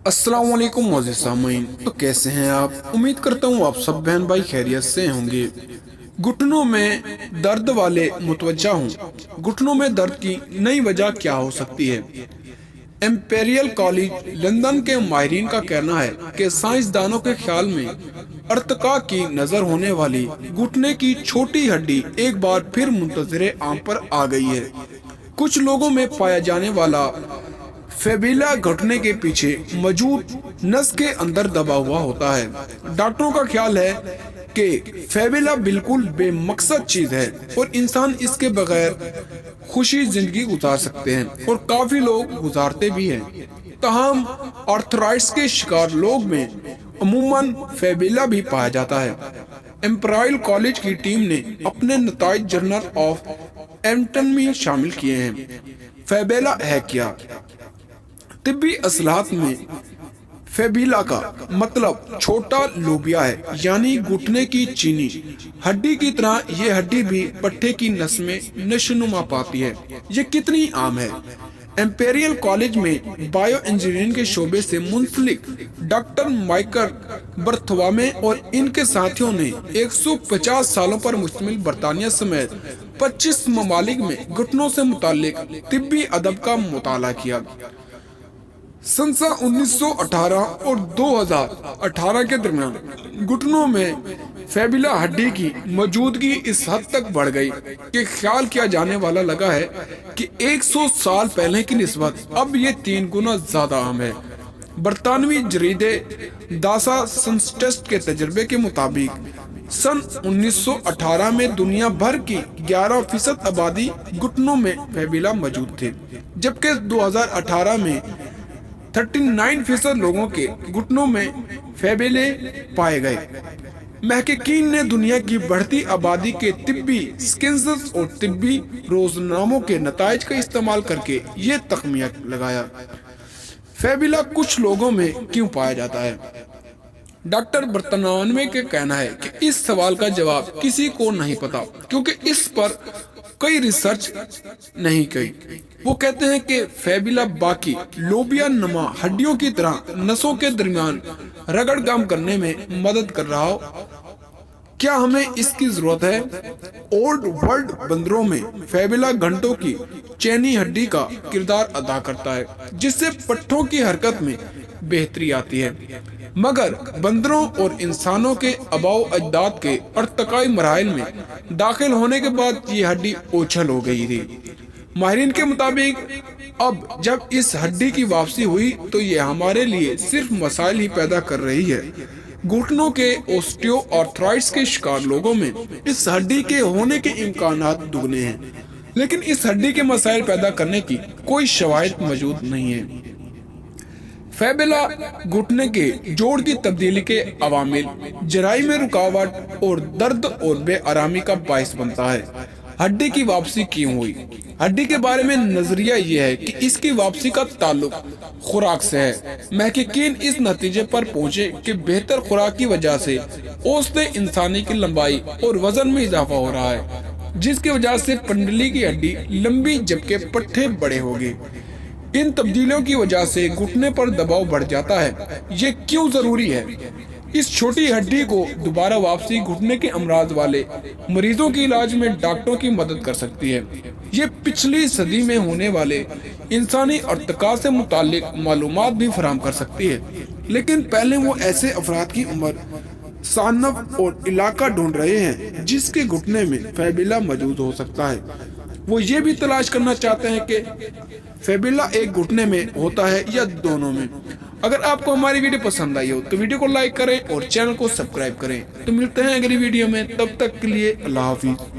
अस्सलाम वालेकुम मोअज़्ज़िज़ सामीन। तो कैसे हैं आप? उम्मीद करता हूँ आप सब बहन भाई खैरियत से होंगे। घुटनों में दर्द वाले मुतवज्जा हूँ। घुटनों में दर्द की नई वजह क्या हो सकती है? एम्पेरियल कॉलेज लंदन के माहिरीन का कहना है कि साइंसदानों के ख्याल में अर्तका की नजर होने वाली घुटने की छोटी हड्डी एक बार फिर मुंतज़िर आम पर आ गई है। कुछ लोगों में पाया जाने वाला फेबिला घुटने के पीछे मौजूद नस के अंदर दबा हुआ होता है। डॉक्टरों का ख्याल है कि फेबिला बिल्कुल बेमकसद चीज है और इंसान इसके बगैर खुशी जिंदगी गुजार सकते हैं और काफी लोग गुजारते भी हैं। तमाम आर्थराइटिस के शिकार लोग में अमूमन फेबिला भी पाया जाता है। एम्पेरियल कॉलेज की टीम ने अपने नताइज जर्नल ऑफ एनाटॉमी में शामिल किए हैं। फेबिला है क्या? तिब्बी असलाहत में फेबिला का मतलब छोटा लोबिया है, यानी घुटने की चीनी हड्डी की तरह ये हड्डी भी पट्टे की नस में नशोनुमा पाती है। ये कितनी आम है? एम्पेरियल कॉलेज में बायो इंजीनियरिंग के शोबे से मुंसलिक डॉक्टर माइकल बर्थवामे और इनके साथियों ने 150 सालों पर मुश्तमिल बरतानिया समेत 25 ममालिक में घुटनों से मुतालिक तिब्बी अदब का मुताला किया। सन 1918 और 2018 के दरमियान घुटनों में फेबिला हड्डी की मौजूदगी इस हद तक बढ़ गई कि ख्याल किया जाने वाला लगा है कि 100 साल पहले की निस्बत अब ये 3 गुना ज्यादा आम है। बरतानवी जरीदे दासा टेस्ट के तजर्बे के मुताबिक सन 1918 में दुनिया भर की 11% आबादी घुटनों में फेबिला मौजूद थे, जबकि 2018 में 39% लोगों के घुटनों में फेबिले पाए गए। महकीकीन ने दुनिया की बढ़ती आबादी के तिब्बी स्किन्स और तिब्बी रोजनामों के नताइज का इस्तेमाल करके ये तखमिया लगाया। फेबिला कुछ लोगों में क्यों पाया जाता है? डॉक्टर बर्तनानवे के कहना है कि इस सवाल का जवाब किसी को नहीं पता, क्योंकि इस पर कई रिसर्च नहीं की। वो कहते हैं कि फेबिला बाकी लोबिया नुमा हड्डियों की तरह नसों के दरमियान रगड़ काम करने में मदद कर रहा हो। क्या हमें इसकी जरूरत है? ओल्ड वर्ल्ड बंदरों में फेबिला घंटों की चैनी हड्डी का किरदार अदा करता है, जिससे पट्टों की हरकत में बेहतरी आती है। मगर बंदरों और इंसानों के अबाओ अजदाद के अर्तकाई मराइल में दाखिल होने के बाद ये हड्डी ओछल हो गई थी। माहिरीन के मुताबिक अब जब इस हड्डी की वापसी हुई तो ये हमारे लिए सिर्फ मसाइल ही पैदा कर रही है। घुटनों के ऑस्टियोआर्थराइटिस के शिकार लोगों में इस हड्डी के होने के इम्कानात दुगने हैं, लेकिन इस हड्डी के मसाइल पैदा करने की कोई शवाहिद मौजूद नहीं है। फेबिला घुटने के जोड़ की तब्दीली के अवामिल जराई में रुकावट और दर्द और बेआरामी का बाइस बनता है। हड्डी की वापसी क्यों हुई? हड्डी के बारे में नजरिया ये है कि इसकी वापसी का ताल्लुक खुराक से है। महकीकीन इस नतीजे पर पहुंचे कि बेहतर खुराक की वजह से औसत इंसानी की लंबाई और वजन में इजाफा हो रहा है, जिसकी वजह से पंडली की हड्डी लंबी जबकि पट्टे बड़े हो गए। इन तब्दीलियों की वजह से घुटने पर दबाव बढ़ जाता है। ये क्यों जरूरी है? इस छोटी हड्डी को दोबारा वापसी घुटने के अमराज वाले मरीजों के इलाज में डॉक्टरों की मदद कर सकती है। ये पिछली सदी में होने वाले इंसानी अर्तका से मुतालिक मालूमात भी फराहम कर सकती है, लेकिन पहले वो ऐसे अफराद की उम्र, सानफ और इलाका ढूंढ रहे हैं जिसके घुटने में फेबिला मौजूद हो सकता है। वो ये भी तलाश करना चाहते हैं कि फेबिला एक घुटने में होता है या दोनों में। अगर आपको हमारी वीडियो पसंद आई हो तो वीडियो को लाइक करें और चैनल को सब्सक्राइब करें। तो मिलते हैं अगली वीडियो में, तब तक के लिए अल्लाह हाफिज।